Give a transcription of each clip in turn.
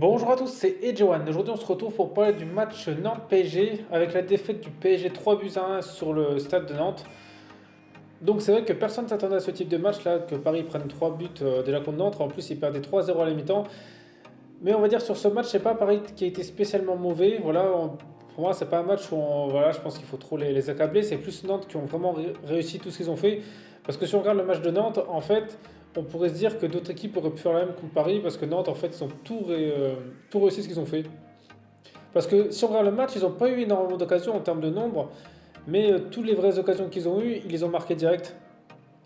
Bonjour à tous, c'est Edgewan. Aujourd'hui, on se retrouve pour parler du match Nantes-PSG avec la défaite du PSG 3 buts à 1 sur le stade de Nantes. Donc, c'est vrai que personne ne s'attendait à ce type de match là, que Paris prenne 3 buts déjà contre Nantes. En plus, ils perdaient 3-0 à la mi-temps. Mais on va dire sur ce match, c'est pas Paris qui a été spécialement mauvais. Voilà, pour moi, c'est pas un match où voilà, je pense qu'il faut trop les accabler. C'est plus Nantes qui ont vraiment réussi tout ce qu'ils ont fait. Parce que si on regarde le match de Nantes, en fait, on pourrait se dire que d'autres équipes auraient pu faire la même contre Paris parce que Nantes, en fait, ils ont tout réussi ce qu'ils ont fait. Parce que si on regarde le match, ils n'ont pas eu énormément d'occasions en termes de nombre, mais toutes les vraies occasions qu'ils ont eues, ils les ont marquées direct.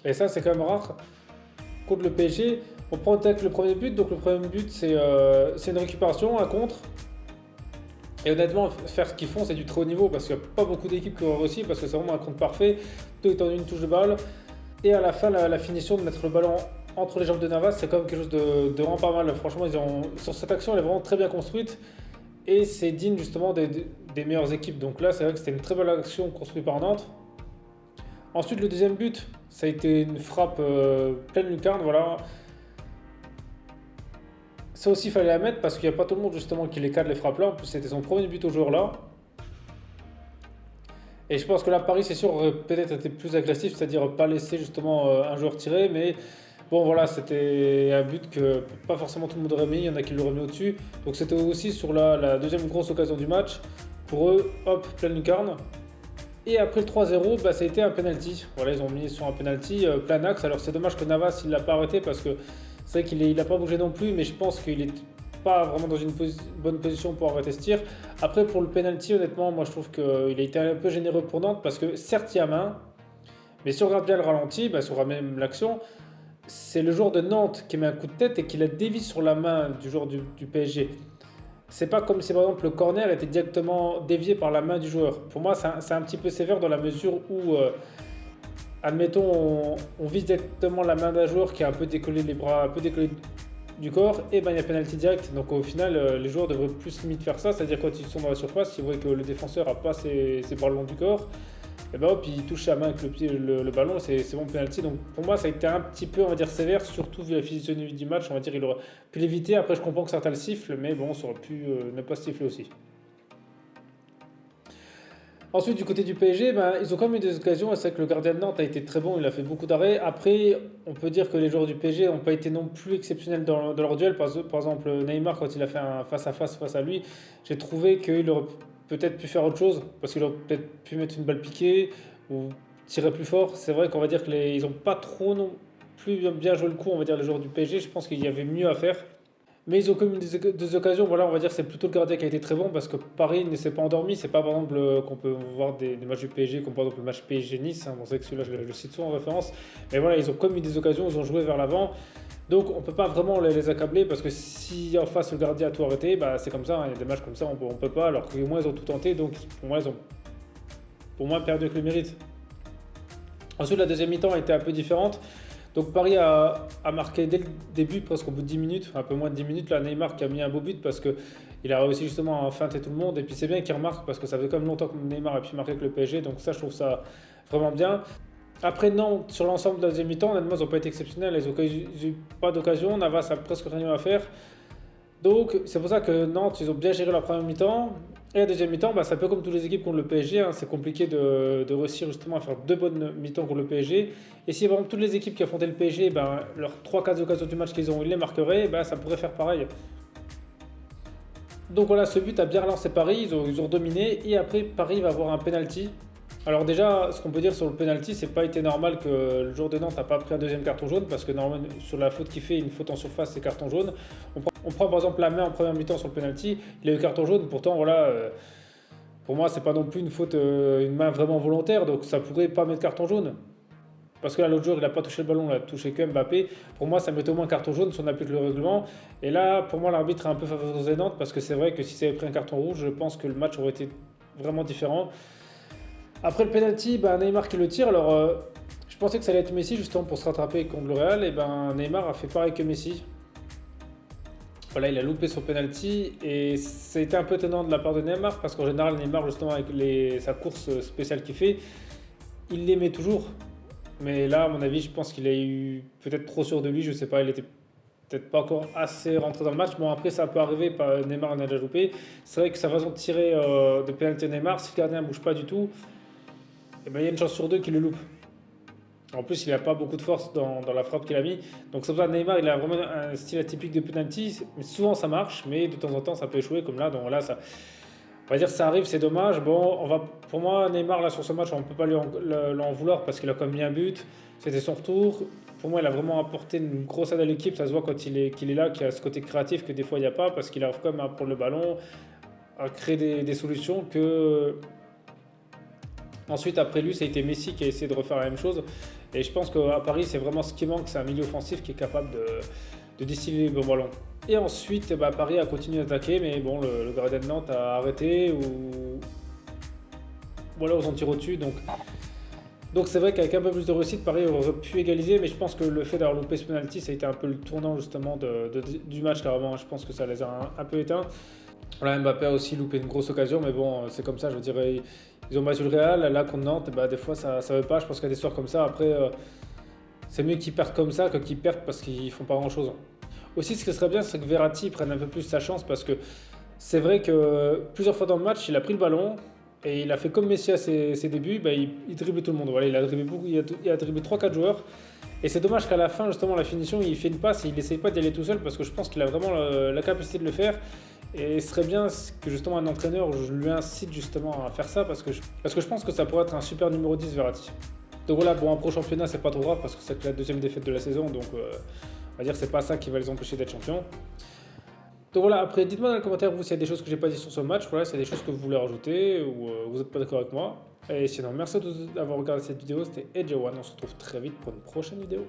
Et ça, c'est quand même rare. Contre le PSG, on prend direct le premier but. Donc le premier but, c'est une récupération, un contre. Et honnêtement, faire ce qu'ils font, c'est du très haut niveau parce qu'il n'y a pas beaucoup d'équipes qui ont réussi parce que c'est vraiment un contre parfait. Tout est en une touche de balle. Et à la fin, la finition de mettre le ballon entre les jambes de Navas, c'est quand même quelque chose de vraiment pas mal. Franchement, sur cette action, elle est vraiment très bien construite. Et c'est digne justement des meilleures équipes. Donc là, c'est vrai que c'était une très belle action construite par Nantes. Ensuite, le deuxième but, ça a été une frappe pleine lucarne. Voilà. Ça aussi, il fallait la mettre parce qu'il n'y a pas tout le monde justement qui les cadre les frappes là. En plus, c'était son premier but au joueur là. Et je pense que là, Paris, c'est sûr, aurait peut-être été plus agressif, c'est-à-dire pas laisser justement un joueur tirer. Mais bon, voilà, c'était un but que pas forcément tout le monde aurait mis. Il y en a qui l'auraient mis au-dessus. Donc c'était aussi sur la deuxième grosse occasion du match. Pour eux, hop, pleine lucarne. Et après le 3-0, bah, ça a été un penalty. Voilà, ils ont mis sur un penalty plein axe. Alors c'est dommage que Navas il l'a pas arrêté parce que c'est vrai qu'il n'a pas bougé non plus, mais je pense qu'il n'est pas vraiment dans une bonne position pour arrêter ce tir. Après pour le penalty, honnêtement, moi je trouve qu'il a été un peu généreux pour Nantes parce que certes il y a main, mais si on regarde bien le ralenti, bah, sur même l'action, c'est le joueur de Nantes qui met un coup de tête et qui la dévie sur la main du joueur du PSG. C'est pas comme si par exemple le corner était directement dévié par la main du joueur. Pour moi, c'est un petit peu sévère dans la mesure où, admettons, on vise directement la main d'un joueur qui a un peu décollé les bras, un peu décollé du corps, et ben il y a penalty direct. Donc au final, les joueurs devraient plus limite faire ça, c'est-à-dire quand ils sont dans la surface, ils voient que le défenseur a pas ses bras le long du corps, et ben hop, il touche sa main avec le pied le ballon, c'est bon penalty. Donc pour moi, ça a été un petit peu, on va dire, sévère, surtout vu la physionomie du match. On va dire, il aurait pu l'éviter. Après, je comprends que certains le sifflent, mais bon, ça aurait pu ne pas se siffler aussi. Ensuite, du côté du PSG, ben, ils ont quand même eu des occasions. C'est vrai que le gardien de Nantes a été très bon, il a fait beaucoup d'arrêts. Après, on peut dire que les joueurs du PSG n'ont pas été non plus exceptionnels dans leur duel. Par exemple, Neymar, quand il a fait un face-à-face face à lui, j'ai trouvé qu'il aurait peut-être pu faire autre chose, parce qu'il aurait peut-être pu mettre une balle piquée ou tirer plus fort. C'est vrai qu'on va dire qu'ils n'ont pas trop non plus bien joué le coup, on va dire, les joueurs du PSG. Je pense qu'il y avait mieux à faire. Mais ils ont quand même des occasions, voilà, on va dire que c'est plutôt le gardien qui a été très bon parce que Paris ne s'est pas endormi. C'est pas par exemple qu'on peut voir des matchs du PSG, comme par exemple le match PSG-Nice. Hein, bon, c'est que celui-là, je le cite souvent en référence. Mais voilà, ils ont quand même eu des occasions, ils ont joué vers l'avant. Donc on peut pas vraiment les accabler parce que si en face le gardien a tout arrêté, bah, c'est comme ça. Hein, il y a des matchs comme ça, on peut pas. Alors qu'au moins ils ont tout tenté, donc pour moi, ils ont pour moi perdu avec le mérite. Ensuite, la deuxième mi-temps a été un peu différente. Donc Paris a marqué dès le début, presque au bout de 10 minutes, un peu moins de 10 minutes, là Neymar qui a mis un beau but parce qu'il a réussi justement à feinter tout le monde. Et puis c'est bien qu'il remarque parce que ça fait quand même longtemps que Neymar a pu marquer avec le PSG, donc ça je trouve ça vraiment bien. Après non, sur l'ensemble de la deuxième mi-temps, honnêtement ils n'ont pas été exceptionnels, ils n'ont eu pas d'occasion, Navas a presque rien eu à faire. Donc c'est pour ça que Nantes, ils ont bien géré la première mi-temps. Et la deuxième mi-temps, bah, c'est un peu comme toutes les équipes contre le PSG. Hein, c'est compliqué de réussir justement à faire deux bonnes mi-temps contre le PSG. Et si par exemple toutes les équipes qui affrontaient le PSG, bah, leurs 3-4 occasions du match qu'ils ont, ils les marqueraient, bah, ça pourrait faire pareil. Donc voilà, ce but a bien relancé Paris, ils ont dominé. Et après, Paris va avoir un penalty. Alors déjà, ce qu'on peut dire sur le penalty, c'est pas été normal que le joueur de Nantes n'a pas pris un deuxième carton jaune parce que normalement sur la faute qu'il fait, une faute en surface, c'est carton jaune. On prend par exemple la main en première mi-temps sur le penalty, il a eu carton jaune. Pourtant voilà, pour moi c'est pas non plus une faute, une main vraiment volontaire, donc ça pourrait pas mettre carton jaune. Parce que là l'autre joueur il a pas touché le ballon, il a touché que Mbappé. Pour moi ça met au moins carton jaune si on applique le règlement. Et là pour moi l'arbitre a un peu favorisé Nantes parce que c'est vrai que si ça avait pris un carton rouge, je pense que le match aurait été vraiment différent. Après le penalty, ben, Neymar qui le tire. Alors, je pensais que ça allait être Messi justement pour se rattraper contre le Real. Et ben Neymar a fait pareil que Messi. Voilà, il a loupé son penalty et c'était un peu étonnant de la part de Neymar parce qu'en général Neymar justement avec sa course spéciale qu'il fait, il les met toujours. Mais là, à mon avis, je pense qu'il a eu peut-être trop sûr de lui. Je sais pas, il était peut-être pas encore assez rentré dans le match. Bon, après, ça peut arriver, Neymar en a déjà loupé. C'est vrai que sa façon de tirer de pénalité Neymar, si le gardien ne bouge pas du tout, eh ben, il y a une chance sur deux qu'il le loupe. En plus, il n'a pas beaucoup de force dans la frappe qu'il a mis. Donc, c'est pour ça que Neymar, il a vraiment un style atypique de penalty. Souvent, ça marche, mais de temps en temps, ça peut échouer. Comme là, donc là, ça, on va dire que ça arrive, c'est dommage. Bon, pour moi, Neymar, là, sur ce match, on ne peut pas l'en vouloir parce qu'il a quand même mis un but. C'était son retour. Pour moi, il a vraiment apporté une grosse aide à l'équipe. Ça se voit quand qu'il est là, qu'il y a ce côté créatif que des fois, il n'y a pas parce qu'il arrive quand même à prendre le ballon, à créer des solutions que. Ensuite, après lui, ça a été Messi qui a essayé de refaire la même chose. Et je pense qu'à Paris, c'est vraiment ce qui manque, c'est un milieu offensif qui est capable de distiller les bons ballons. Et ensuite, bah, Paris a continué d'attaquer, mais bon, le gardien de Nantes a arrêté ou alors ils ont tiré au-dessus. Donc c'est vrai qu'avec un peu plus de réussite, Paris aurait pu égaliser, mais je pense que le fait d'avoir loupé ce penalty, ça a été un peu le tournant justement du match carrément. Je pense que ça les a un peu éteints. Voilà, Mbappé a aussi loupé une grosse occasion, mais bon, c'est comme ça, je dirais. Ils ont battu le Real, là contre Nantes, bah, des fois ça ne veut pas. Je pense qu'il y a des soirs comme ça. Après, c'est mieux qu'ils perdent comme ça que qu'ils perdent parce qu'ils font pas grand chose. Aussi, ce qui serait bien, c'est que Verratti prenne un peu plus sa chance parce que c'est vrai que plusieurs fois dans le match, il a pris le ballon et il a fait comme Messi à ses débuts, bah, il dribble tout le monde. Voilà, il a dribblé beaucoup, il a dribblé 3-4 joueurs. Et c'est dommage qu'à la fin, justement, la finition, il fait une passe et il n'essaye pas d'y aller tout seul parce que je pense qu'il a vraiment la capacité de le faire. Et ce serait bien que justement un entraîneur, je lui incite justement à faire ça parce que je pense que ça pourrait être un super numéro 10 Verratti. Donc voilà, bon, un pro championnat, c'est pas trop grave parce que c'est la deuxième défaite de la saison, donc on va dire que c'est pas ça qui va les empêcher d'être champions. Donc voilà, après, dites-moi dans les commentaires, vous, s'il y a des choses que j'ai pas dit sur ce match, voilà, s'il y a des choses que vous voulez rajouter ou vous n'êtes pas d'accord avec moi. Et sinon, merci à tous d'avoir regardé cette vidéo, c'était AJ1, on se retrouve très vite pour une prochaine vidéo.